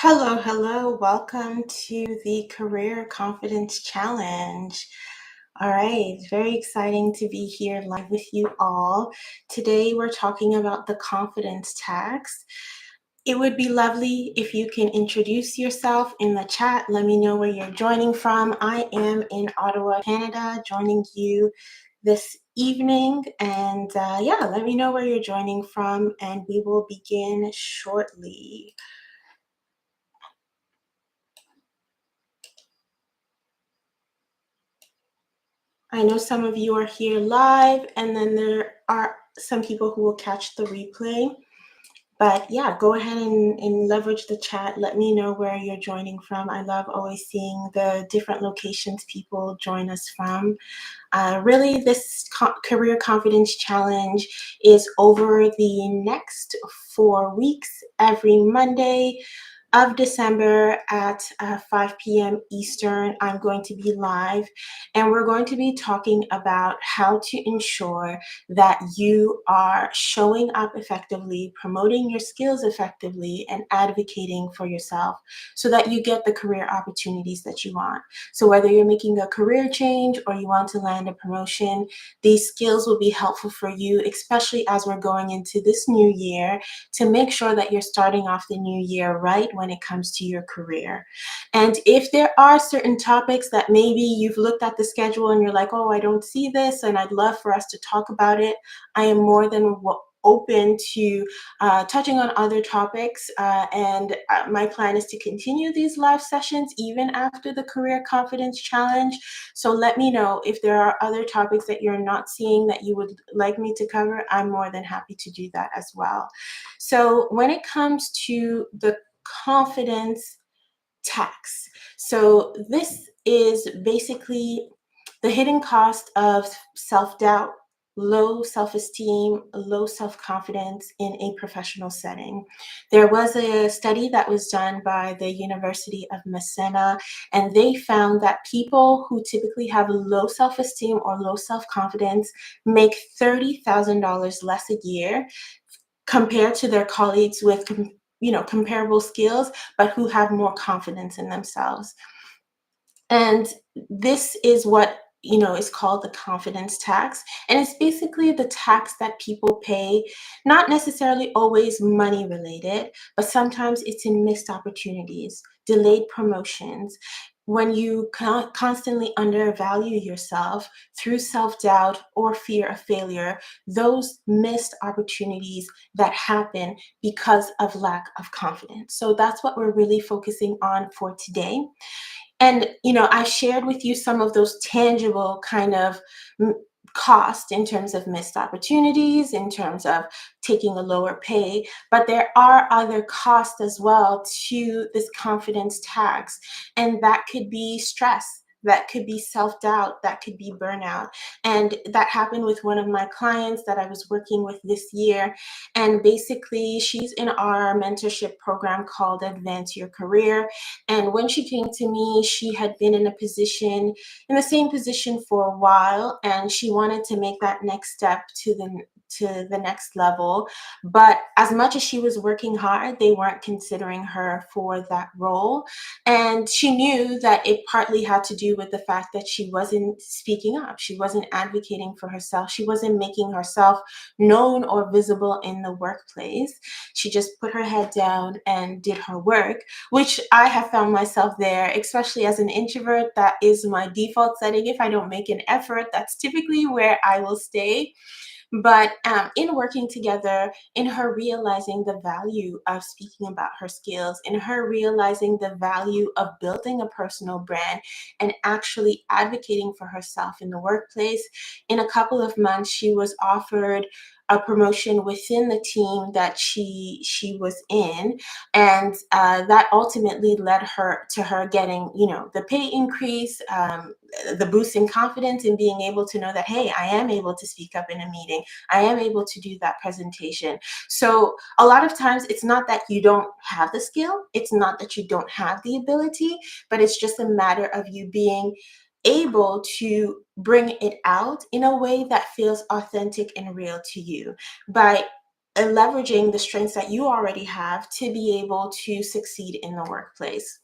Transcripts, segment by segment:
Hello, hello. Welcome to the Career Confidence Challenge. All right, very exciting to be here live with you all. Today we're talking about the confidence tax. It would be lovely if you can introduce yourself in the chat. Let me know where you're joining from. I am in Ottawa, Canada, joining you this evening. And yeah, let me know where you're joining from, and we will begin shortly. I know some of you are here live, and then there are some people who will catch the replay. But yeah, go ahead and leverage the chat. Let me know where you're joining from. I love always seeing the different locations people join us from. Really, this Career Confidence Challenge is over the next 4 weeks, every Monday of December at 5 p.m. Eastern. I'm going to be live, and we're going to be talking about how to ensure that you are showing up effectively, promoting your skills effectively, and advocating for yourself so that you get the career opportunities that you want. So whether you're making a career change or you want to land a promotion, these skills will be helpful for you, especially as we're going into this new year, to make sure that you're starting off the new year right when it comes to your career. And if there are certain topics that maybe you've looked at the schedule and you're like, oh, I don't see this, and I'd love for us to talk about it, I am more than open to touching on other topics. And my plan is to continue these live sessions even after the Career Confidence Challenge. So let me know if there are other topics that you're not seeing that you would like me to cover. I'm more than happy to do that as well. So when it comes to the confidence tax, so this is basically the hidden cost of self-doubt, low self-esteem, low self-confidence in a professional setting. There was a study that was done by the University of Messina, and they found that people who typically have low self-esteem or low self-confidence make $30,000 less a year compared to their colleagues with comparable skills, but who have more confidence in themselves. And this is what is called the confidence tax. And it's basically the tax that people pay, not necessarily always money related, but sometimes it's in missed opportunities, delayed promotions. When you constantly undervalue yourself through self-doubt or fear of failure, those missed opportunities that happen because of lack of confidence. So that's what we're really focusing on for today. And, I shared with you some of those tangible kind of cost in terms of missed opportunities, in terms of taking a lower pay, but there are other costs as well to this confidence tax. And that could be stress. That could be self-doubt, that could be burnout. And that happened with one of my clients that I was working with this year. And basically, she's in our mentorship program called Advance Your Career. And when she came to me, she had been in the same position for a while, and she wanted to make that next step to the next level. But as much as she was working hard, they weren't considering her for that role. And she knew that it partly had to do with the fact that she wasn't speaking up. She wasn't advocating for herself. She wasn't making herself known or visible in the workplace. She just put her head down and did her work, which I have found myself there, especially as an introvert. That is my default setting. If I don't make an effort, that's typically where I will stay. But in working together, in her realizing the value of speaking about her skills, in her realizing the value of building a personal brand and actually advocating for herself in the workplace, in a couple of months, she was offered a promotion within the team that she was in, and that ultimately led her to her getting the pay increase, the boost in confidence, and being able to know that, hey, I am able to speak up in a meeting, I am able to do that presentation. So a lot of times it's not that you don't have the skill, it's not that you don't have the ability, but it's just a matter of you being able to bring it out in a way that feels authentic and real to you. By leveraging the strengths that you already have to be able to succeed in the workplace.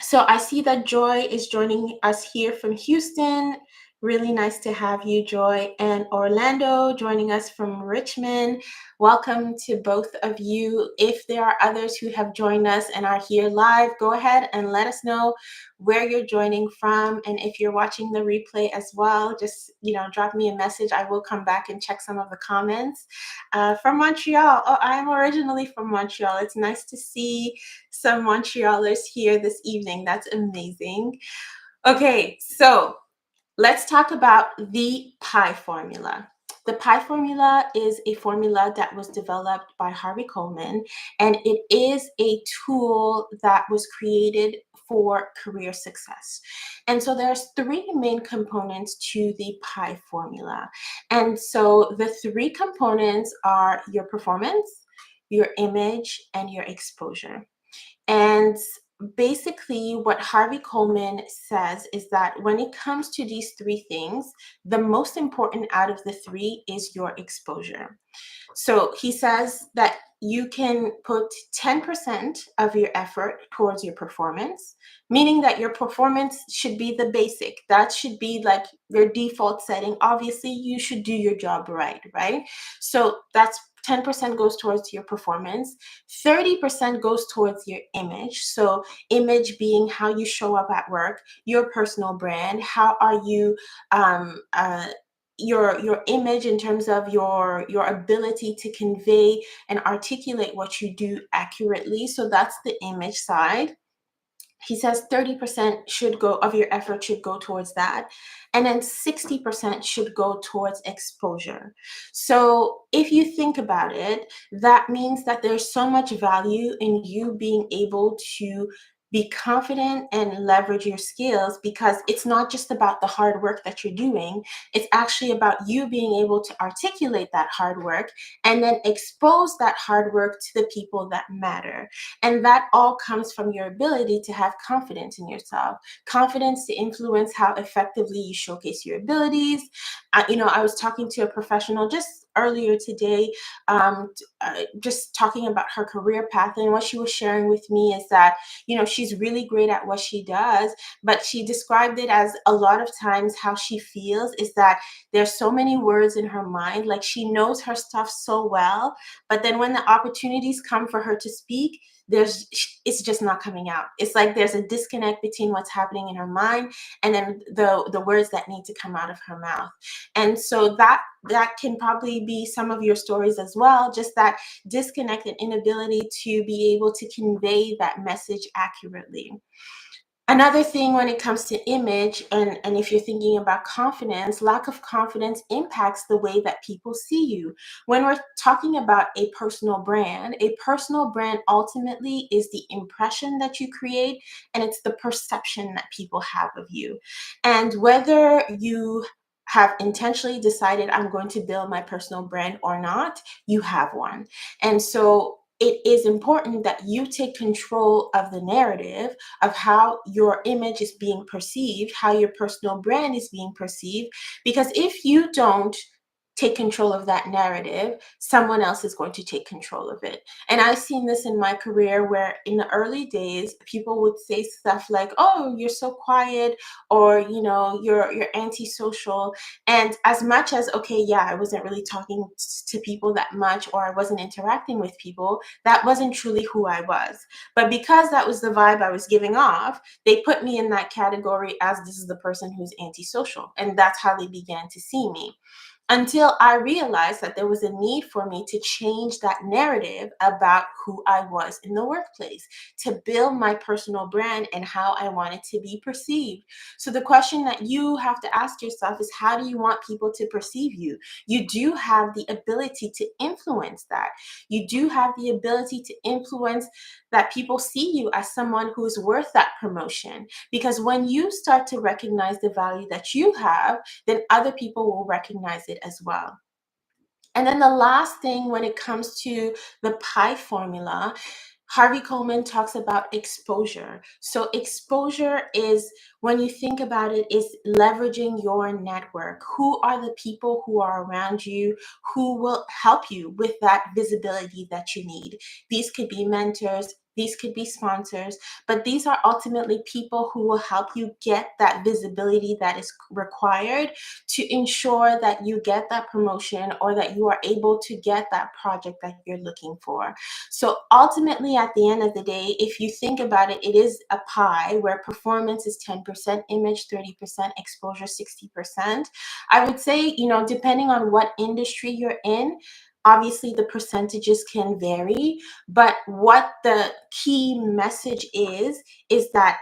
So I see that Joy is joining us here from Houston. Really nice to have you, Joy. And Orlando joining us from Richmond. Welcome to both of you. If there are others who have joined us and are here live, go ahead and let us know where you're joining from. And if you're watching the replay as well, just drop me a message. I will come back and check some of the comments. From Montreal. Oh, I am originally from Montreal. It's nice to see some Montrealers here this evening. That's amazing. Okay, so let's talk about the PI formula. The PI formula is a formula that was developed by Harvey Coleman, and it is a tool that was created for career success. And so there's three main components to the PI formula. And so the three components are your performance, your image, and your exposure. And basically, what Harvey Coleman says is that when it comes to these three things, the most important out of the three is your exposure. So he says that you can put 10% of your effort towards your performance, meaning that your performance should be the basic. That should be like your default setting. Obviously, you should do your job right? So that's 10% goes towards your performance, 30% goes towards your image. So image being how you show up at work, your personal brand, how are you your image in terms of your ability to convey and articulate what you do accurately. So that's the image side. He says 30% should go of your effort should go towards that, and then 60% should go towards exposure. So if you think about it, that means that there's so much value in you being able to be confident and leverage your skills, because it's not just about the hard work that you're doing. It's actually about you being able to articulate that hard work and then expose that hard work to the people that matter. And that all comes from your ability to have confidence in yourself, confidence to influence how effectively you showcase your abilities. I was talking to a professional just earlier today, just talking about her career path. And what she was sharing with me is that, she's really great at what she does, but she described it as a lot of times how she feels is that there's so many words in her mind, like she knows her stuff so well, but then when the opportunities come for her to speak, it's just not coming out. It's like there's a disconnect between what's happening in her mind and then the words that need to come out of her mouth. And so that can probably be some of your stories as well, just that disconnect and inability to be able to convey that message accurately. Another thing when it comes to image, and if you're thinking about confidence, lack of confidence impacts the way that people see you. When we're talking about a personal brand ultimately is the impression that you create, and it's the perception that people have of you. And whether you have intentionally decided I'm going to build my personal brand or not, you have one. And so it is important that you take control of the narrative of how your image is being perceived, how your personal brand is being perceived. Because if you don't take control of that narrative, someone else is going to take control of it. And I've seen this in my career where in the early days, people would say stuff like, oh, you're so quiet, or, you're antisocial. And as much as, okay, yeah, I wasn't really talking to people that much, or I wasn't interacting with people, that wasn't truly who I was. But because that was the vibe I was giving off, they put me in that category as this is the person who's antisocial. And that's how they began to see me, until I realized that there was a need for me to change that narrative about who I was in the workplace, to build my personal brand and how I wanted to be perceived. So the question that you have to ask yourself is, how do you want people to perceive you? You do have the ability to influence that. You do have the ability to influence that people see you as someone who's worth that promotion. Because when you start to recognize the value that you have, then other people will recognize it as well. And then the last thing when it comes to the PI formula, Harvey Coleman talks about exposure. So exposure is, when you think about it, is leveraging your network. Who are the people who are around you who will help you with that visibility that you need? These could be mentors, these could be sponsors, but these are ultimately people who will help you get that visibility that is required to ensure that you get that promotion or that you are able to get that project that you're looking for. So ultimately, at the end of the day, if you think about it, it is a pie where performance is 10%, image 30%, exposure 60%. I would say, depending on what industry you're in, obviously the percentages can vary, but what the key message is that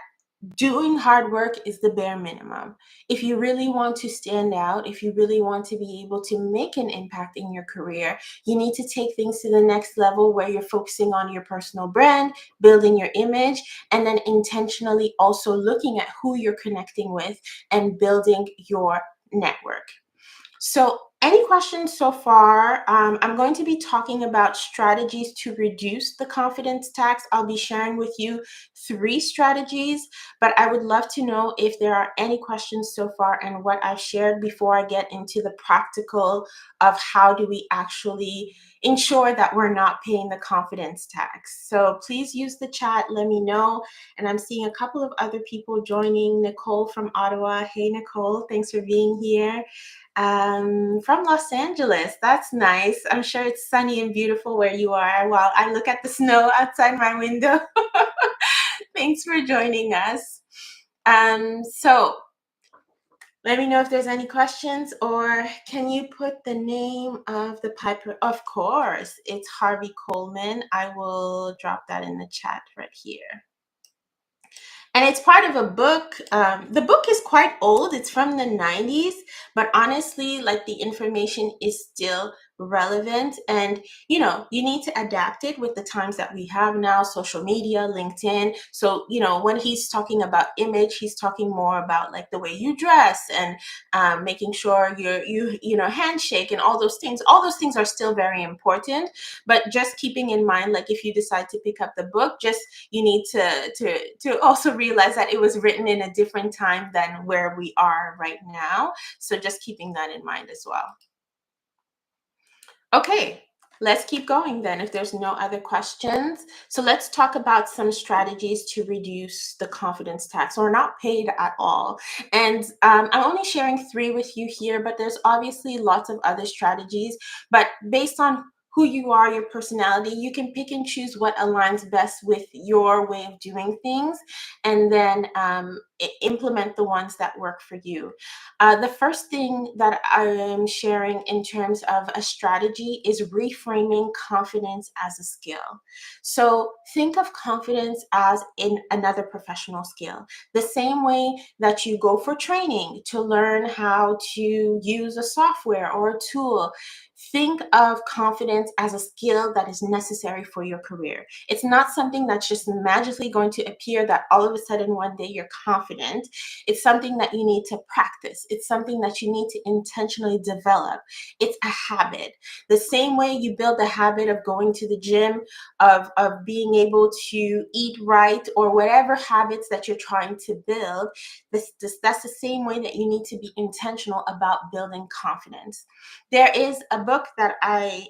doing hard work is the bare minimum. If you really want to stand out, if you really want to be able to make an impact in your career, you need to take things to the next level where you're focusing on your personal brand, building your image, and then intentionally also looking at who you're connecting with and building your network. So any questions so far? I'm going to be talking about strategies to reduce the confidence tax. I'll be sharing with you 3 strategies, but I would love to know if there are any questions so far and what I've shared before I get into the practical of how do we actually ensure that we're not paying the confidence tax. So please use the chat, let me know. And I'm seeing a couple of other people joining. Nicole from Ottawa. Hey, Nicole, thanks for being here. From Los Angeles. That's nice. I'm sure it's sunny and beautiful where you are while I look at the snow outside my window. Thanks for joining us. So let me know if there's any questions, or can you put the name of the piper? Of course, it's Harvey Coleman. I will drop that in the chat right here. And it's part of a book. The book is quite old. It's from the 90s, but honestly, like, the information is still relevant, and you need to adapt it with the times that we have now, social media, LinkedIn. So when he's talking about image, he's talking more about like the way you dress and making sure you handshake and all those things. All those things are still very important, but just keeping in mind, like, if you decide to pick up the book, just you need to also realize that it was written in a different time than where we are right now. So just keeping that in mind as well. Okay, let's keep going then if there's no other questions. So let's talk about some strategies to reduce the confidence tax or not paid at all. And I'm only sharing 3 with you here, but there's obviously lots of other strategies. But based on who you are, your personality, you can pick and choose what aligns best with your way of doing things, and then implement the ones that work for you. The first thing that I am sharing in terms of a strategy is reframing confidence as a skill. So think of confidence as in another professional skill. The same way that you go for training to learn how to use a software or a tool, think of confidence as a skill that is necessary for your career. It's not something that's just magically going to appear that all of a sudden one day you're confident. It's something that you need to practice. It's something that you need to intentionally develop. It's a habit. The same way you build the habit of going to the gym, of being able to eat right, or whatever habits that you're trying to build, that's the same way that you need to be intentional about building confidence. There is a book that I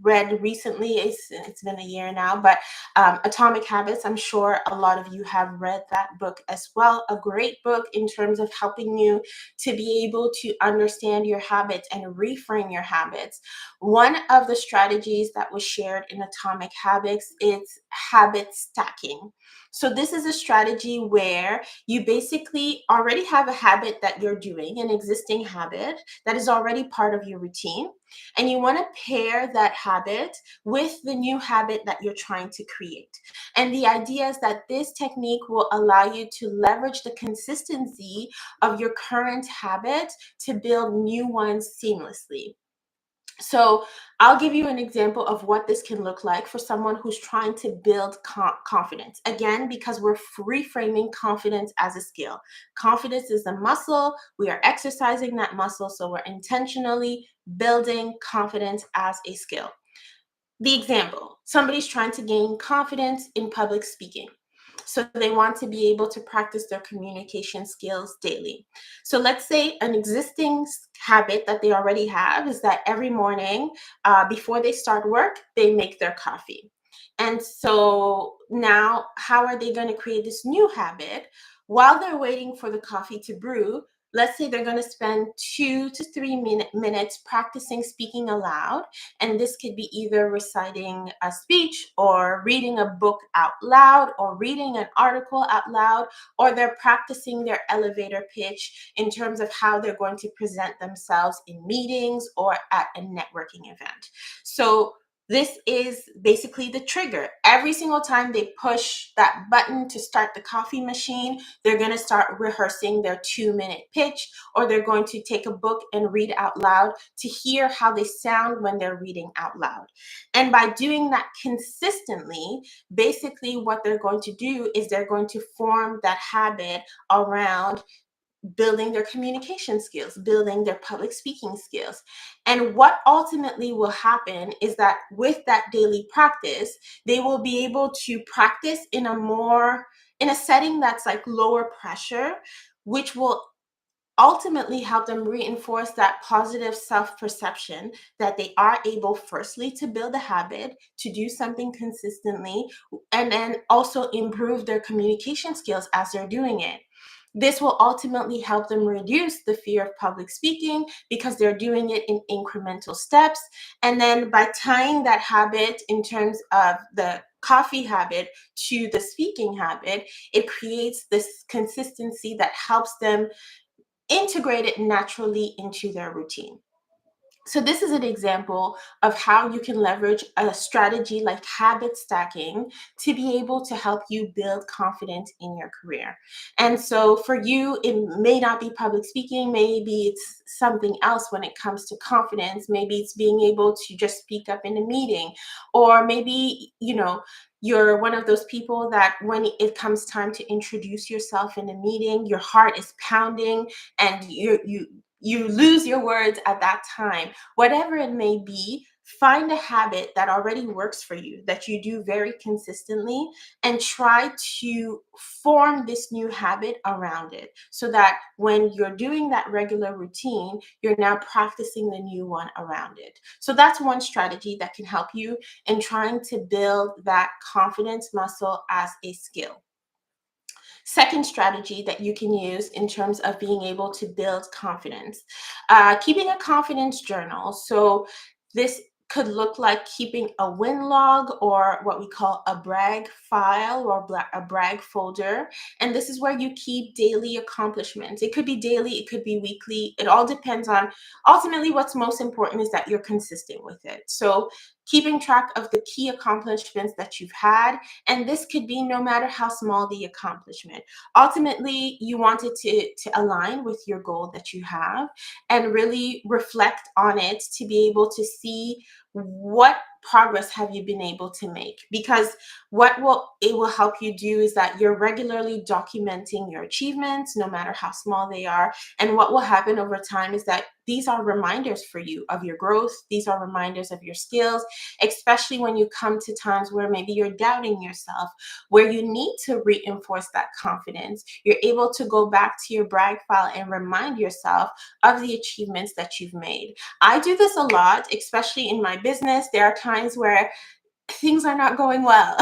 read recently. It's been a year now, but Atomic Habits. I'm sure a lot of you have read that book as well. A great book in terms of helping you to be able to understand your habits and reframe your habits. One of the strategies that was shared in Atomic Habits is habit stacking. So this is a strategy where you basically already have a habit that you're doing, an existing habit that is already part of your routine, and you want to pair that habit with the new habit that you're trying to create. And the idea is that this technique will allow you to leverage the consistency of your current habit to build new ones seamlessly. So I'll give you an example of what this can look like for someone who's trying to build confidence. Again, because we're reframing confidence as a skill. Confidence is a muscle. We are exercising that muscle. So we're intentionally building confidence as a skill. The example, somebody's trying to gain confidence in public speaking. So they want to be able to practice their communication skills daily. So let's say an existing habit that they already have is that every morning before they start work, they make their coffee. And so now, how are they going to create this new habit? While they're waiting for the coffee to brew, let's say they're going to spend 2 to 3 minutes practicing speaking aloud. And this could be either reciting a speech or reading a book out loud or reading an article out loud, or they're practicing their elevator pitch in terms of how they're going to present themselves in meetings or at a networking event. So this is basically the trigger. Every single time they push that button to start the coffee machine, they're going to start rehearsing their 2-minute pitch, or they're going to take a book and read out loud to hear how they sound when they're reading out loud. And by doing that consistently, basically what they're going to do is they're going to form that habit around building their communication skills, building their public speaking skills. And what ultimately will happen is that with that daily practice, they will be able to practice in a setting that's like lower pressure, which will ultimately help them reinforce that positive self-perception that they are able, firstly, to build a habit, to do something consistently, and then also improve their communication skills as they're doing it. This will ultimately help them reduce the fear of public speaking because they're doing it in incremental steps. And then by tying that habit in terms of the coffee habit to the speaking habit, it creates this consistency that helps them integrate it naturally into their routine. So this is an example of how you can leverage a strategy like habit stacking to be able to help you build confidence in your career. And so for you, it may not be public speaking, maybe it's something else when it comes to confidence. Maybe it's being able to just speak up in a meeting, or maybe, you're one of those people that when it comes time to introduce yourself in a meeting, your heart is pounding and you lose your words at that time. Whatever it may be, find a habit that already works for you, that you do very consistently, and try to form this new habit around it so that when you're doing that regular routine, you're now practicing the new one around it. So that's one strategy that can help you in trying to build that confidence muscle as a skill. Second strategy that you can use in terms of being able to build confidence, keeping a confidence journal. So this could look like keeping a win log, or what we call a brag file, or a brag folder. And this is where you keep daily accomplishments. It could be daily, it could be weekly. It all depends on, ultimately what's most important is that you're consistent with it. So keeping track of the key accomplishments that you've had, and this could be no matter how small the accomplishment. Ultimately, you want it to align with your goal that you have and really reflect on it to be able to see what progress have you been able to make. Because what will help you do is that you're regularly documenting your achievements, no matter how small they are. And what will happen over time is that these are reminders for you of your growth. These are reminders of your skills, especially when you come to times where maybe you're doubting yourself, where you need to reinforce that confidence. You're able to go back to your brag file and remind yourself of the achievements that you've made. I do this a lot, especially in my business. There are times where things are not going well.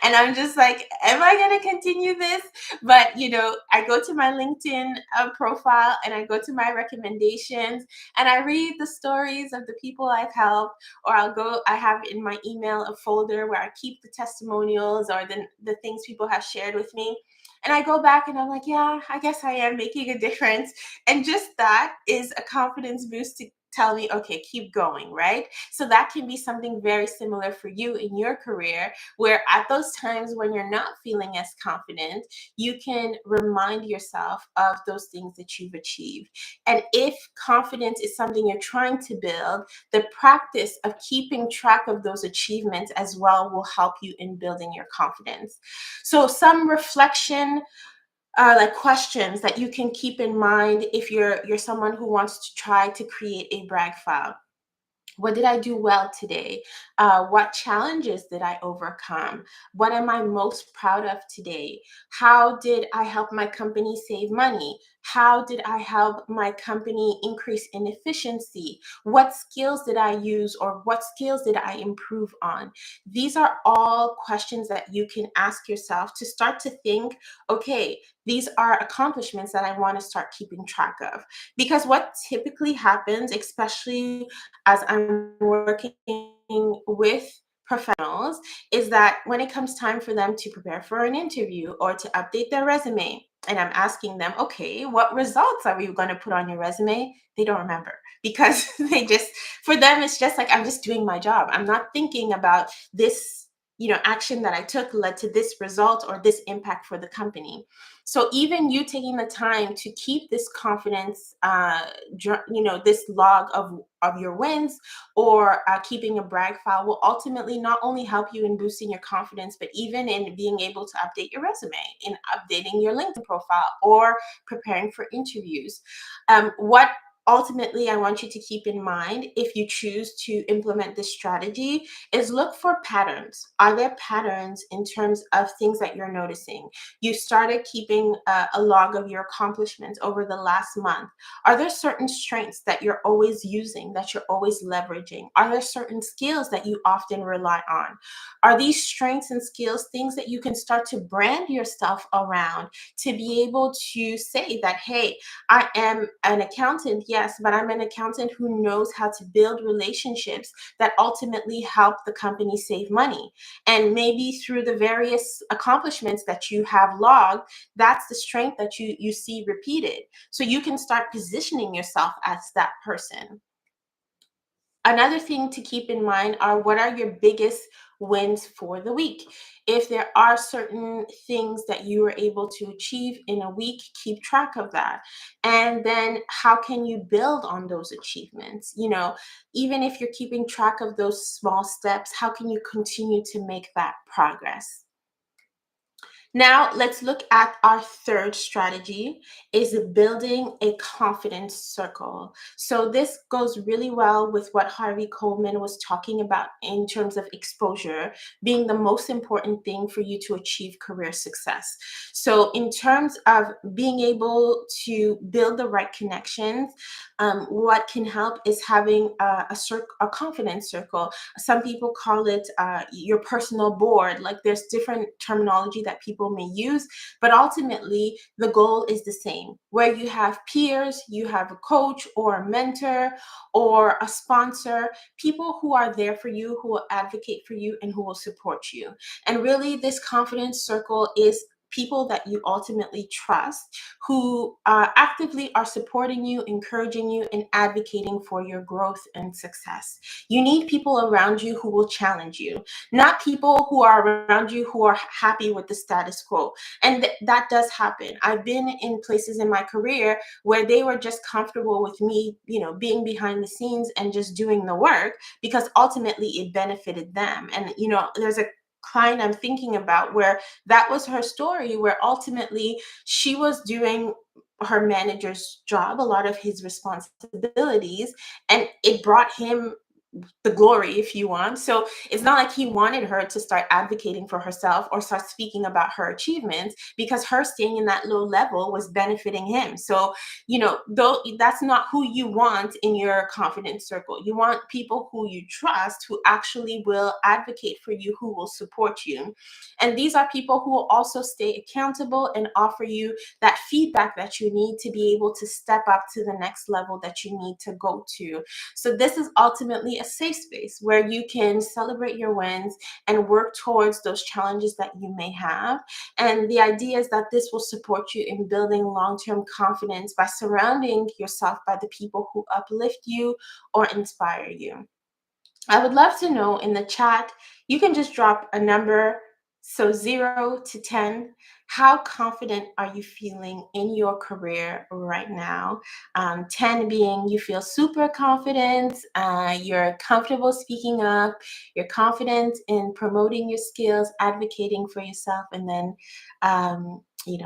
And I'm just like, am I going to continue this? But, I go to my LinkedIn profile and I go to my recommendations and I read the stories of the people I've helped, or I have in my email a folder where I keep the testimonials or the things people have shared with me. And I go back and I'm like, yeah, I guess I am making a difference. And just that is a confidence boost to tell me, okay, keep going, right? So that can be something very similar for you in your career, where at those times when you're not feeling as confident, you can remind yourself of those things that you've achieved. And if confidence is something you're trying to build, the practice of keeping track of those achievements as well will help you in building your confidence. So some reflection, like questions that you can keep in mind if you're someone who wants to try to create a brag file. What did I do well today? What challenges did I overcome? What am I most proud of today? How did I help my company save money? How did I help my company increase in efficiency? What skills did I use, or what skills did I improve on? These are all questions that you can ask yourself to start to think, okay, these are accomplishments that I want to start keeping track of. Because what typically happens, especially as I'm working with professionals, is that when it comes time for them to prepare for an interview or to update their resume, and I'm asking them, okay, what results are we going to put on your resume? They don't remember, because for them, it's just like, I'm just doing my job. I'm not thinking about this, action that I took led to this result or this impact for the company. So even you taking the time to keep this confidence, this log of your wins, or keeping a brag file, will ultimately not only help you in boosting your confidence, but even in being able to update your resume, in updating your LinkedIn profile, or preparing for interviews. What ultimately I want you to keep in mind, if you choose to implement this strategy, is look for patterns. Are there patterns in terms of things that you're noticing? You started keeping a log of your accomplishments over the last month. Are there certain strengths that you're always using, that you're always leveraging? Are there certain skills that you often rely on? Are these strengths and skills things that you can start to brand yourself around, to be able to say that, hey, I am an accountant, yes, but I'm an accountant who knows how to build relationships that ultimately help the company save money. And maybe through the various accomplishments that you have logged, that's the strength that you see repeated. So you can start positioning yourself as that person. Another thing to keep in mind are, what are your biggest wins for the week? If there are certain things that you were able to achieve in a week, keep track of that. And then how can you build on those achievements? Even if you're keeping track of those small steps, how can you continue to make that progress? Now, let's look at our third strategy, is building a confidence circle. So this goes really well with what Harvey Coleman was talking about in terms of exposure being the most important thing for you to achieve career success. So in terms of being able to build the right connections, what can help is having a confidence circle. Some people call it your personal board. Like, there's different terminology that people may use, but ultimately the goal is the same, where you have peers, you have a coach or a mentor or a sponsor, people who are there for you, who will advocate for you, and who will support you. And really, this confidence circle is people that you ultimately trust, who actively are supporting you, encouraging you, and advocating for your growth and success. You need people around you who will challenge you, not people who are around you who are happy with the status quo. And that does happen. I've been in places in my career where they were just comfortable with me, being behind the scenes and just doing the work, because ultimately it benefited them. And, there's a client I'm thinking about where that was her story, where ultimately she was doing her manager's job, a lot of his responsibilities, and it brought him the glory, if you want. So it's not like he wanted her to start advocating for herself or start speaking about her achievements, because her staying in that low level was benefiting him. So, though that's not who you want in your confidence circle. You want people who you trust, who actually will advocate for you, who will support you. And these are people who will also stay accountable and offer you that feedback that you need to be able to step up to the next level that you need to go to. So this is ultimately a safe space where you can celebrate your wins and work towards those challenges that you may have. And the idea is that this will support you in building long-term confidence by surrounding yourself by the people who uplift you or inspire you. I would love to know in the chat, you can just drop a number, so 0 to 10. How confident are you feeling in your career right now? 10 being you feel super confident, you're comfortable speaking up, you're confident in promoting your skills, advocating for yourself, and then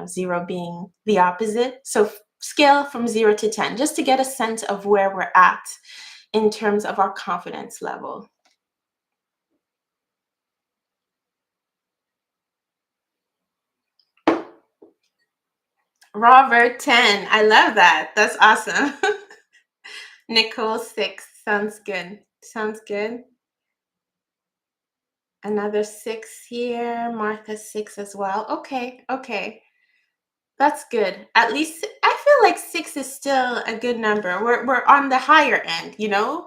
0 being the opposite. So scale from 0 to 10, just to get a sense of where we're at. in terms of our confidence level. Robert, 10. I love that. That's awesome. Nicole, 6. Sounds good. Sounds good. Another 6 here. Martha, 6 as well. Okay, okay. That's good. At least I feel like 6 is still a good number. We're on the higher end,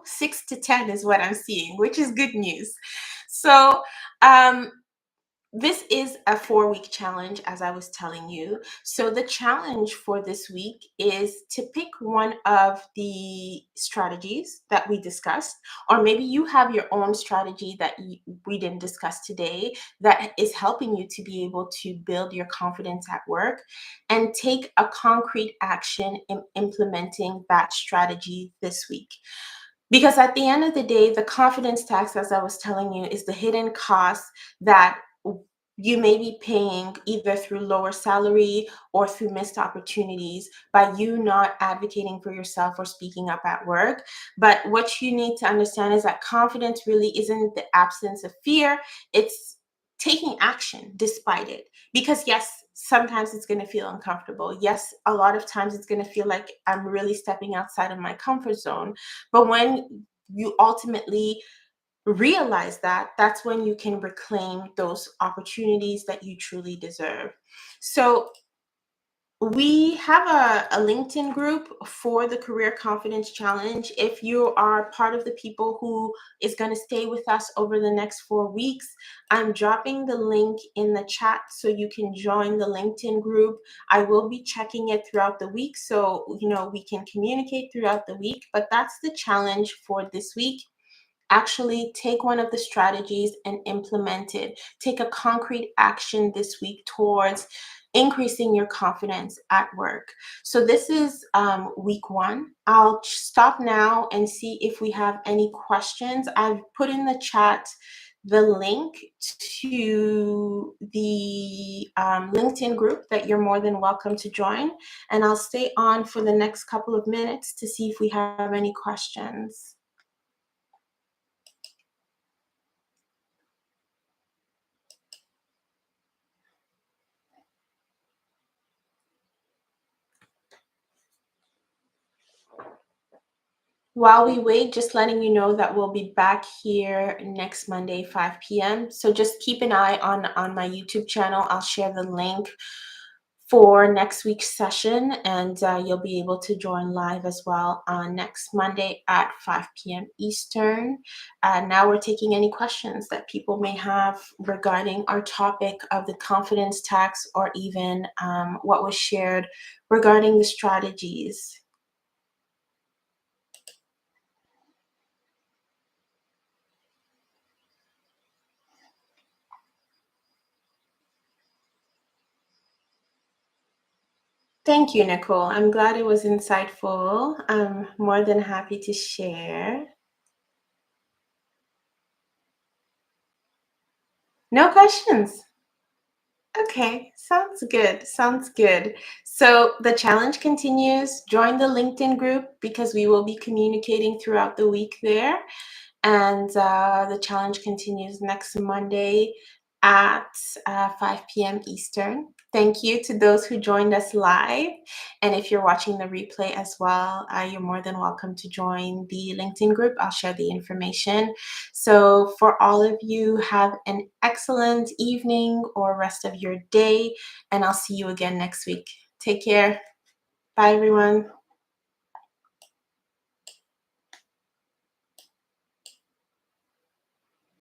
6 to 10 is what I'm seeing, which is good news. So, um, this is a 4-week challenge, as I was telling you. So the challenge for this week is to pick one of the strategies that we discussed, or maybe you have your own strategy that we didn't discuss today that is helping you to be able to build your confidence at work, and take a concrete action in implementing that strategy this week. Because at the end of the day, the confidence tax, as I was telling you, is the hidden cost that you may be paying either through lower salary or through missed opportunities by you not advocating for yourself or speaking up at work. But what you need to understand is that confidence really isn't the absence of fear, it's taking action despite it. Because yes, sometimes it's going to feel uncomfortable. Yes, a lot of times it's going to feel like I'm really stepping outside of my comfort zone. But when you ultimately realize that, that's when you can reclaim those opportunities that you truly deserve. So we have a LinkedIn group for the Career Confidence Challenge. If you are part of the people who is going to stay with us over the next 4 weeks, I'm dropping the link in the chat so you can join the LinkedIn group. I will be checking it throughout the week so we can communicate throughout the week, but that's the challenge for this week. Actually take one of the strategies and implement it. Take a concrete action this week towards increasing your confidence at work. So this is week 1. I'll stop now and see if we have any questions. I've put in the chat the link to the LinkedIn group that you're more than welcome to join. And I'll stay on for the next couple of minutes to see if we have any questions. While we wait, just letting you know that we'll be back here next Monday, 5 p.m. So just keep an eye on my YouTube channel. I'll share the link for next week's session, and you'll be able to join live as well on next Monday at 5 p.m. Eastern. Now we're taking any questions that people may have regarding our topic of the confidence tax, or even what was shared regarding the strategies. Thank you, Nicole. I'm glad it was insightful. I'm more than happy to share. No questions. Okay, sounds good. Sounds good. So the challenge continues. Join the LinkedIn group because we will be communicating throughout the week there. And the challenge continues next Monday at 5 p.m. Eastern. Thank you to those who joined us live. And if you're watching the replay as well, you're more than welcome to join the LinkedIn group. I'll share the information. So for all of you, have an excellent evening or rest of your day, and I'll see you again next week. Take care. Bye, everyone.